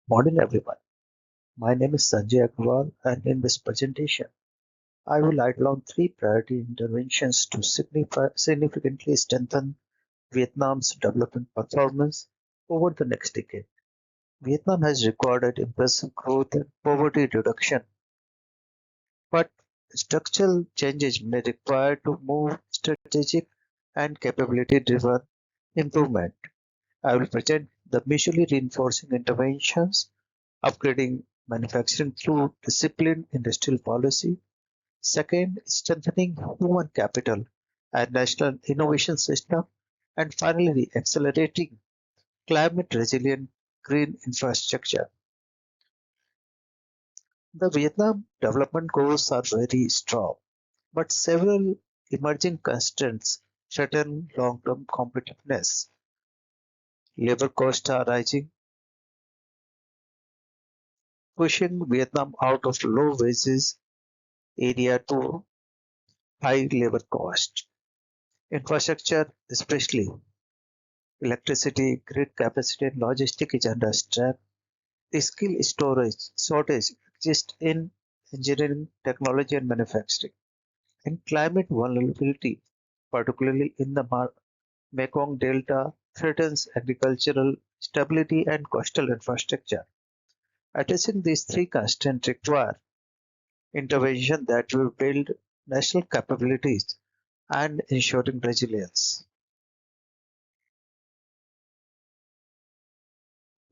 Morning everyone. My name is Sanjay Agarwal and in this presentation I will outline three priority interventions to significantly strengthen Vietnam's development performance over the next decade. Vietnam has recorded impressive growth and poverty reduction, but structural changes may require to move strategic and capability driven improvement. I will present the mutually reinforcing interventions, upgrading manufacturing through disciplined industrial policy. Second, strengthening human capital and national innovation system. And finally, accelerating climate resilient green infrastructure. The Vietnam development goals are very strong, but several emerging constraints threaten long-term competitiveness. Labor costs are rising, pushing Vietnam out of low wages area to high labor cost. Infrastructure, especially electricity, grid capacity, and logistics is under stress. The skill storage shortage exists in engineering, technology, and manufacturing. And climate vulnerability, particularly in the Mekong Delta, threatens agricultural stability and coastal infrastructure. Addressing these three constraints require intervention that will build national capabilities and ensuring resilience.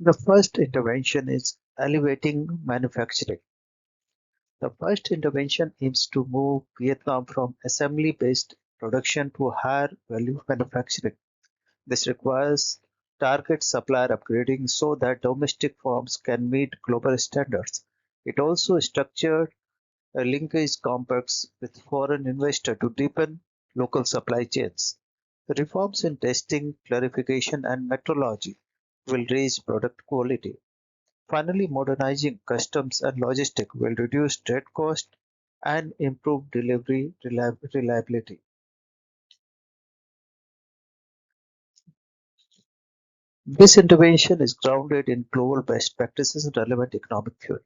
The first intervention is elevating manufacturing. The first intervention aims to move Vietnam from assembly-based production to higher value manufacturing. This requires target supplier upgrading so that domestic firms can meet global standards. It also structured a linkage compacts with foreign investors to deepen local supply chains. The reforms in testing, clarification, and metrology will raise product quality. Finally, modernizing customs and logistics will reduce trade cost and improve delivery reliability. This intervention is grounded in global best practices and relevant economic theory.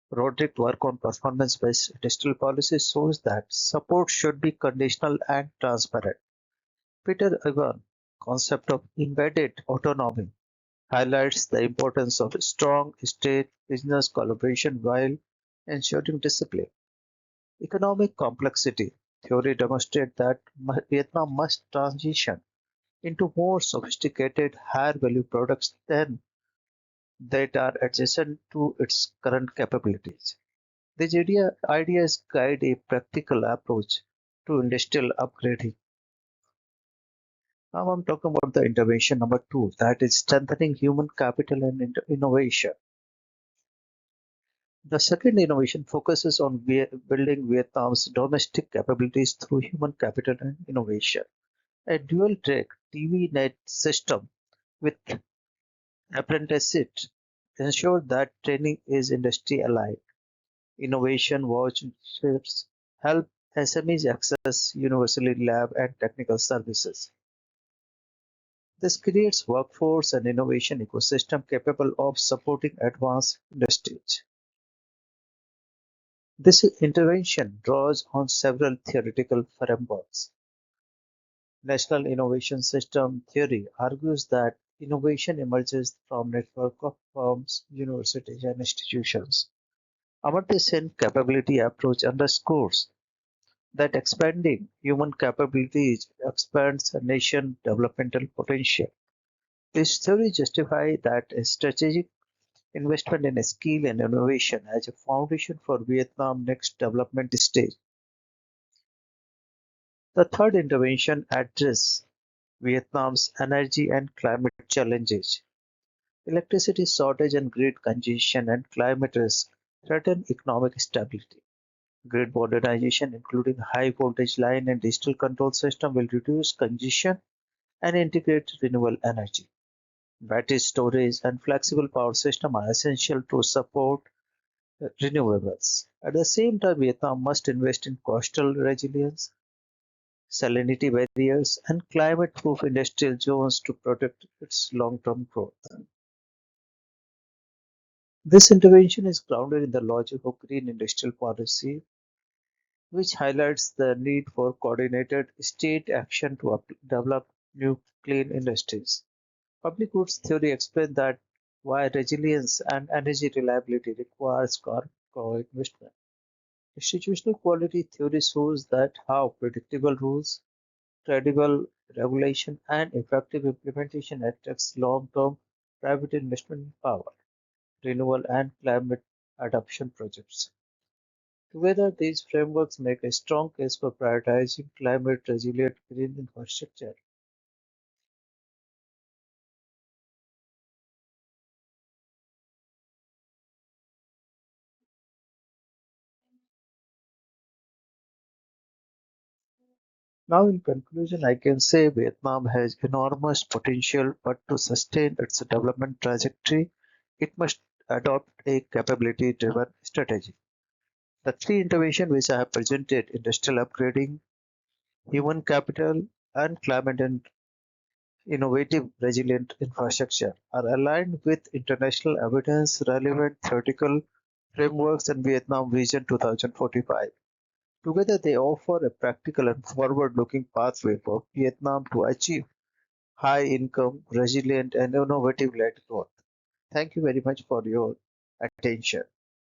Roderick work on performance-based industrial policy shows that support should be conditional and transparent. Peter Egan concept of embedded autonomy highlights the importance of strong state-business collaboration while ensuring discipline. Economic complexity theory demonstrates that Vietnam must transition into more sophisticated, higher-value products than that are adjacent to its current capabilities. These ideas guide a practical approach to industrial upgrading. Now I'm talking about the intervention number two, that is strengthening human capital and innovation. The second innovation focuses on building Vietnam's domestic capabilities through human capital and innovation. A dual-track TV-net system with apprenticeship ensures that training is industry-aligned. Innovation vouchers help SMEs access university lab and technical services. This creates workforce and innovation ecosystem capable of supporting advanced industries. This intervention draws on several theoretical frameworks. National Innovation System theory argues that innovation emerges from network of firms, universities, and institutions. Amartya Sen capability approach underscores that expanding human capabilities expands a nation's developmental potential. This theory justifies that a strategic investment in skill and innovation as a foundation for Vietnam's next development stage. The third intervention addresses Vietnam's energy and climate challenges. Electricity shortage and grid congestion and climate risk threaten economic stability. Grid modernization, including high voltage line and digital control system, will reduce congestion and integrate renewable energy. Battery storage and flexible power system are essential to support renewables. At the same time, Vietnam must invest in coastal resilience, salinity barriers, and climate-proof industrial zones to protect its long-term growth. This intervention is grounded in the logic of green industrial policy, which highlights the need for coordinated state action to develop new clean industries. Public goods theory explains that why resilience and energy reliability requires co-investment. Institutional quality theory shows that how predictable rules, credible regulation, and effective implementation attracts long-term private investment in power, renewable, and climate adaptation projects. Together, these frameworks make a strong case for prioritizing climate-resilient green infrastructure. Now, in conclusion, I can say Vietnam has enormous potential, but to sustain its development trajectory, it must adopt a capability-driven strategy. The three interventions which I have presented, industrial upgrading, human capital, and climate and innovative resilient infrastructure, are aligned with international evidence, relevant theoretical frameworks, and Vietnam Vision 2045. Together, they offer a practical and forward-looking pathway for Vietnam to achieve high income, resilient, and innovative led growth. Thank you very much for your attention.